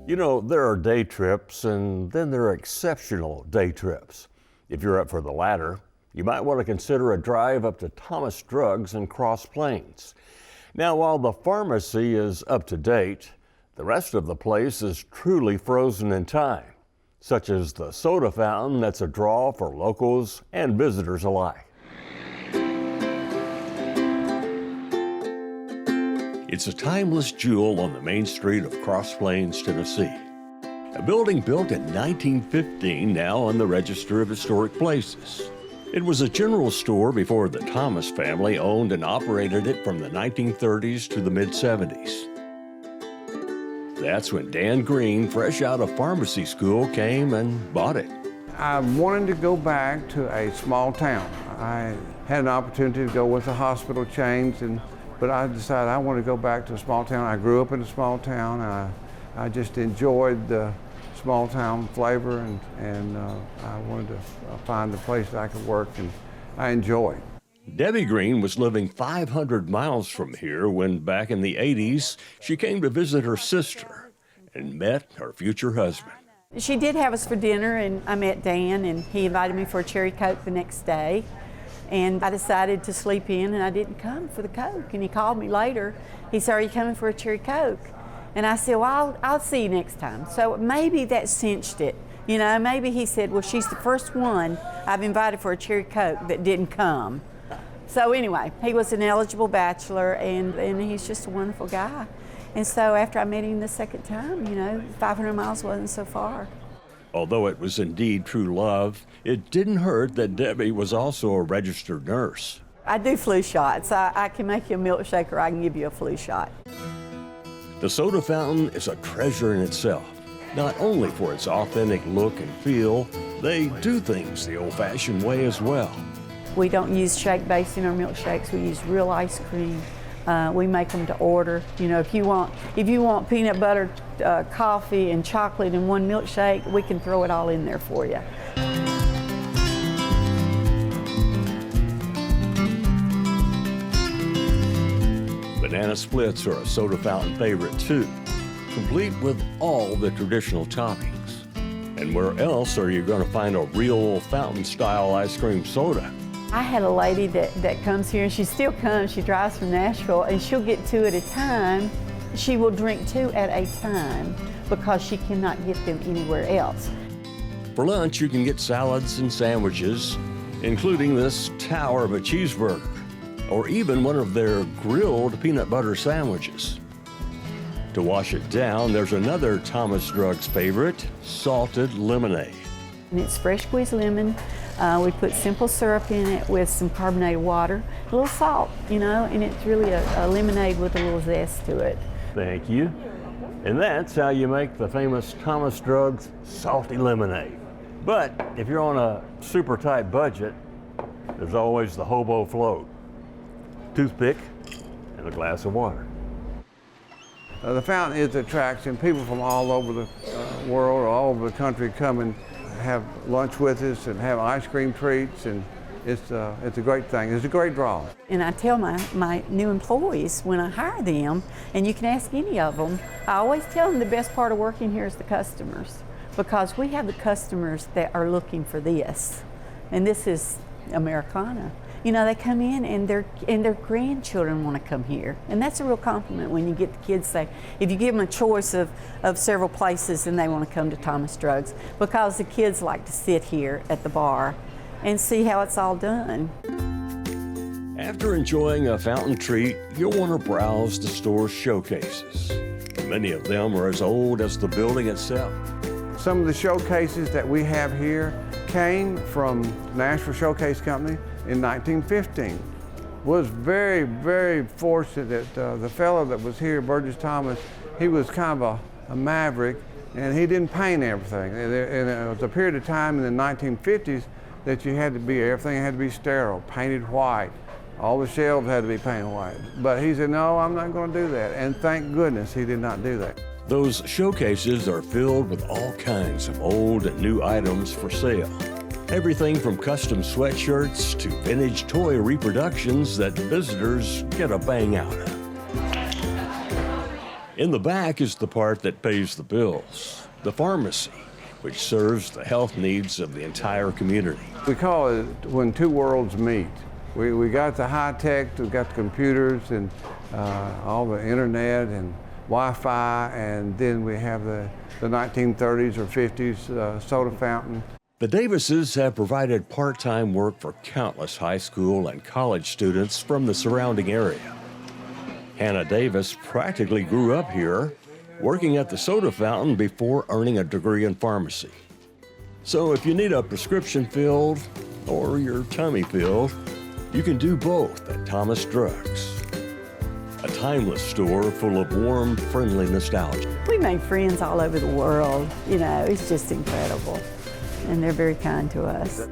You know, there are day trips and then there are exceptional day trips. If you're up for the latter, you might want to consider a drive up to Thomas Drugs in Cross Plains. Now, while the pharmacy is up to date, the rest of the place is truly frozen in time, such as the soda fountain that's a draw for locals and visitors alike. It's a timeless jewel on the main street of Cross Plains, Tennessee. A building built in 1915, now on the Register of Historic Places. It was a general store before the Thomas family owned and operated it from the 1930s to the mid-70s. That's when Dan Green, fresh out of pharmacy school, came and bought it. I wanted to go back to a small town. I had an opportunity to go with the hospital chains, but I decided I wanted to go back to a small town. I grew up in a small town. I just enjoyed the small town flavor, and I wanted to find a place that I could work, and I enjoy. Debbie Green was living 500 miles from here when, back in the 80s, she came to visit her sister and met her future husband. She did have us for dinner, and I met Dan, and he invited me for a cherry Coke the next day. And I decided to sleep in, and I didn't come for the Coke. And he called me later. He said, "Are you coming for a cherry Coke?" And I said, "Well, I'll see you next time." So maybe that cinched it. You know, maybe he said, "Well, she's the first one I've invited for a cherry Coke that didn't come." So anyway, he was an eligible bachelor, and he's just a wonderful guy. And so after I met him the second time, you know, 500 miles wasn't so far. Although it was indeed true love, it didn't hurt that Debbie was also a registered nurse. I do flu shots. I can make you a milkshake, or I can give you a flu shot. The soda fountain is a treasure in itself. Not only for its authentic look and feel, they do things the old-fashioned way as well. We don't use shake base in our milkshakes. We use real ice cream. We make them to order. You know, if you want peanut butter, coffee, and chocolate in one milkshake, we can throw it all in there for you. Banana splits are a soda fountain favorite too, complete with all the traditional toppings. And where else are you going to find a real fountain-style ice cream soda? I had a lady that comes here, and she still comes. She drives from Nashville, and she'll get two at a time. She will drink two at a time because she cannot get them anywhere else. For lunch, you can get salads and sandwiches, including this tower of a cheeseburger, or even one of their grilled peanut butter sandwiches. To wash it down, there's another Thomas Drugs favorite, salted lemonade. And it's fresh squeezed lemon. We put simple syrup in it with some carbonated water, a little salt, you know, and it's really a lemonade with a little zest to it. Thank you. And that's how you make the famous Thomas Drugs salty lemonade. But if you're on a super tight budget, there's always the hobo float. Toothpick and a glass of water. The fountain is an attraction. People from all over the world or all over the country come and have lunch with us and have ice cream treats, and it's a great thing. It's a great draw. And I tell my new employees when I hire them, and you can ask any of them, I always tell them the best part of working here is the customers, because we have the customers that are looking for this, and this is Americana. You know, they come in and their grandchildren want to come here. And that's a real compliment when you get the kids say, if you give them a choice of several places, and they want to come to Thomas Drugs, because the kids like to sit here at the bar and see how it's all done. After enjoying a fountain treat, you'll want to browse the store's showcases. Many of them are as old as the building itself. Some of the showcases that we have here came from Nashville Showcase Company in 1915. Was very, very fortunate that the fellow that was here, Burgess Thomas, he was kind of a maverick, and he didn't paint everything. And it was a period of time in the 1950s that everything had to be sterile, painted white. All the shelves had to be painted white. But he said, "No, I'm not going to do that." And thank goodness he did not do that. Those showcases are filled with all kinds of old and new items for sale. Everything from custom sweatshirts to vintage toy reproductions that visitors get a bang out of. In the back is the part that pays the bills, the pharmacy, which serves the health needs of the entire community. We call it when two worlds meet. We got the high tech, we got the computers and all the internet and Wi-Fi, and then we have the 1930s or 50s soda fountain. The Davises have provided part-time work for countless high school and college students from the surrounding area. Hannah Davis practically grew up here, working at the soda fountain before earning a degree in pharmacy. So if you need a prescription filled or your tummy filled, you can do both at Thomas Drugs. A timeless store full of warm, friendly nostalgia. We make friends all over the world. You know, it's just incredible. And they're very kind to us.